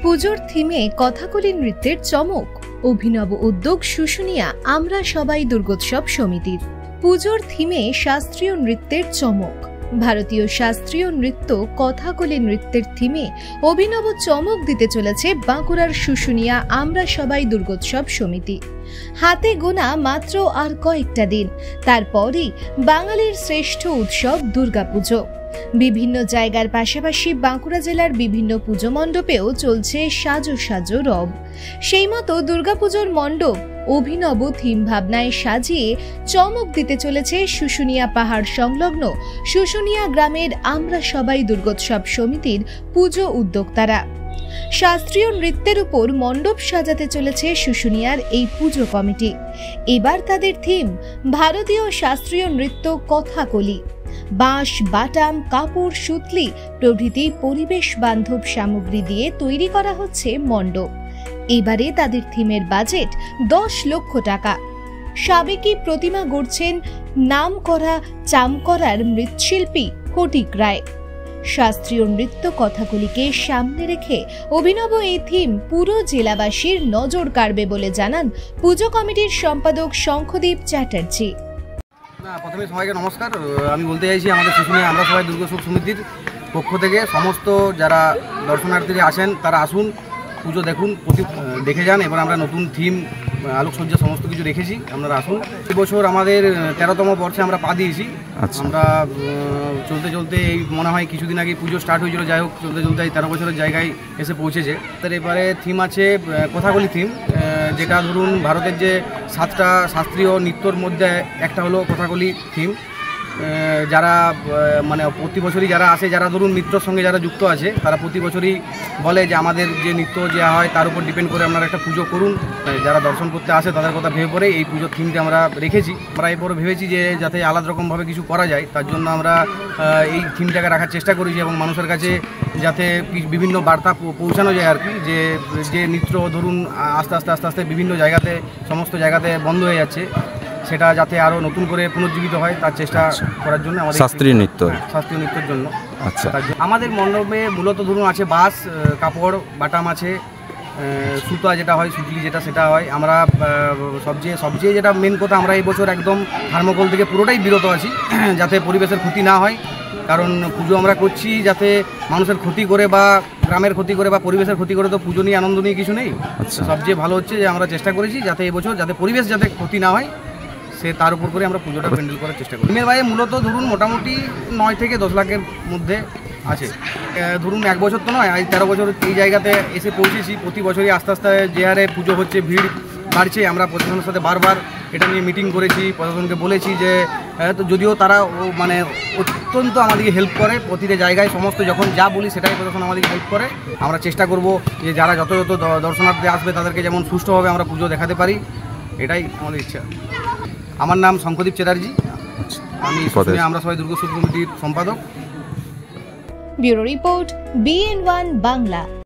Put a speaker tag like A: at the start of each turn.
A: পুজোর থিমে কথাকলি নৃত্যের চমক। অভিনব উদ্যোগ শুশুনিয়া আমরা সবাই দুর্গোৎসব সমিতির। পুজোর থিমে শাস্ত্রীয় নৃত্যের চমক। ভারতীয় শাস্ত্রীয় নৃত্য কথাকলি নৃত্যের থিমে অভিনব চমক দিতে চলেছে বাঁকুড়ার শুশুনিয়া আমরা সবাই দুর্গোৎসব সমিতি। হাতে গোনা মাত্র আর কয়েকটা দিন, তারপরই বাঙালির শ্রেষ্ঠ উৎসব দুর্গাপুজো। বিভিন্ন জায়গার পাশাপাশি বাঁকুড়া জেলার বিভিন্ন পুজো মণ্ডপেও চলছে সাজো সাজো রব। সেই মতো দুর্গাপুজোর মণ্ডপ অভিনব থিম ভাবনায় সাজিয়ে চমক দিতে চলেছে শুশুনিয়া পাহাড় সংলগ্ন শুশুনিয়া গ্রামের আমরা সবাই দুর্গোৎসব সমিতির পুজো উদ্যোক্তারা। শাস্ত্রীয় নৃত্যের উপর মণ্ডপ সাজাতে চলেছে শুশুনিয়ার এই পুজো কমিটি। এবার তাদের থিম ভারতীয় শাস্ত্রীয় নৃত্য কথাকলি। বাঁশ, বাটাম, কাপড়, সুতলি প্রভৃতি পরিবেশ বান্ধব সামগ্রী দিয়ে তৈরি করা হচ্ছে মণ্ডপ। এবারে তাদের থিমের বাজেট 10 লক্ষ টাকা। সাবেকি প্রতিমা গড়ছেন নামকরা চামকরার মৃৎশিল্পী ফটিক রায়। শাস্ত্রীয় নৃত্য কথাকলিকে সামনে রেখে অভিনব এই থিম পুরো জেলাবাসীর নজর কাড়বে বলে জানান পুজো কমিটির সম্পাদক শঙ্খদীপ চ্যাটার্জি।
B: প্রথমে সবাইকে নমস্কার। আমি বলতে চাইছি আমাদের শুশুনিয়া আমরা সবাই দুর্গোৎসব সমিতির পক্ষ থেকে সমস্ত যারা দর্শনার্থীরা আসেন তারা আসুন, পুজো দেখুন, দেখে যান। এবার আমরা নতুন থিম, আলোকসজ্জা সমস্ত কিছু রেখেছি, আপনারা আসুন। এবছর আমাদের 13তম বর্ষে আমরা পা দিয়েছি। আমরা চলতে চলতে এই মনে হয় কিছুদিন আগে পুজো স্টার্ট হয়েছিল, যাই হোক চলতে চলতে 13 বছরের জায়গায় এসে পৌঁছেছে। তার এবারে থিম আছে কথাকলি থিম, যেটা ধরুন ভারতের যে 7টা শাস্ত্রীয় নৃত্যর মধ্যে একটা হলো কথাকলি থিম। যারা মানে প্রতি বছরই যারা আসে, যারা ধরুন নৃত্যর সঙ্গে যারা যুক্ত আছে, তারা প্রতি বছরই বলে যে আমাদের যে নৃত্য যে হয় তার উপর ডিপেন্ড করে আপনারা একটা পুজো করুন। যারা দর্শন করতে আসে তাদের কথা ভেবে পরে এই পুজোর থিমটা আমরা রেখেছি। আমরা এরপরে ভেবেছি যে যাতে আলাদা রকমভাবে কিছু করা যায়, তার জন্য আমরা এই থিমটাকে রাখার চেষ্টা করেছি এবং মানুষের কাছে যাতে বিভিন্ন বার্তা পৌঁছানো যায় আর কি, যে নৃত্য ধরুন আস্তে আস্তে আস্তে আস্তে বিভিন্ন জায়গাতে সমস্ত জায়গাতে বন্ধ হয়ে যাচ্ছে, সেটা যাতে আরও নতুন করে পুনর্জীবিত হয় তার চেষ্টা করার জন্য আমাদের শাস্ত্রীয় নৃত্যের জন্য। আচ্ছা, আমাদের মণ্ডপে মূলত ধরুন আছে বাঁশ, কাপড়, বাটাম আছে, সুতা যেটা হয়, সুতলি যেটা সেটা হয়। আমরা সবচেয়ে যেটা মেন কথা, আমরা এই বছর একদম থার্মোকল থেকে পুরোটাই বিরত আছি যাতে পরিবেশের ক্ষতি না হয়। কারণ পুজো আমরা করছি যাতে মানুষের ক্ষতি করে বা গ্রামের ক্ষতি করে বা পরিবেশের ক্ষতি করে তো পুজো নিয়ে আনন্দ নিয়ে কিছু নেই। সবচেয়ে ভালো হচ্ছে যে আমরা চেষ্টা করেছি যাতে এবছর যাতে পরিবেশ যাতে ক্ষতি না হয়, সে তার উপর করে আমরা পুজোটা প্যান্ডেল করার চেষ্টা করি। থিমের বাইরে মূলত ধরুন মোটামুটি 9 থেকে 10 লাখের মধ্যে আছে। ধরুন 1 বছর তো নয়, 13 বছর এই জায়গাতে এসে পৌঁছেছি। প্রতি বছরই আস্তে আস্তে যে হারে পুজো হচ্ছে, ভিড় বাড়ছে। আমরা প্রশাসনের সাথে বারবার এটা নিয়ে মিটিং করেছি, প্রশাসনকে বলেছি যে তো যদিও তারা মানে অত্যন্ত আমাদেরকে হেল্প করে প্রতিটা জায়গায়, সমস্ত যখন যা বলি সেটাই প্রশাসন আমাদেরকে হেল্প করে। আমরা চেষ্টা করব যে যারা যত দর্শনার্থী আসবে তাদেরকে যেমন সুষ্ঠুভাবে আমরা পুজো দেখাতে পারি, এটাই আমাদের ইচ্ছা। আমার নাম শঙ্খদীপ চ্যাটার্জি, আমি আমরা সবাই দুর্গোৎসব কমিটির সম্পাদক।
A: Bureau report BN1 Bangla.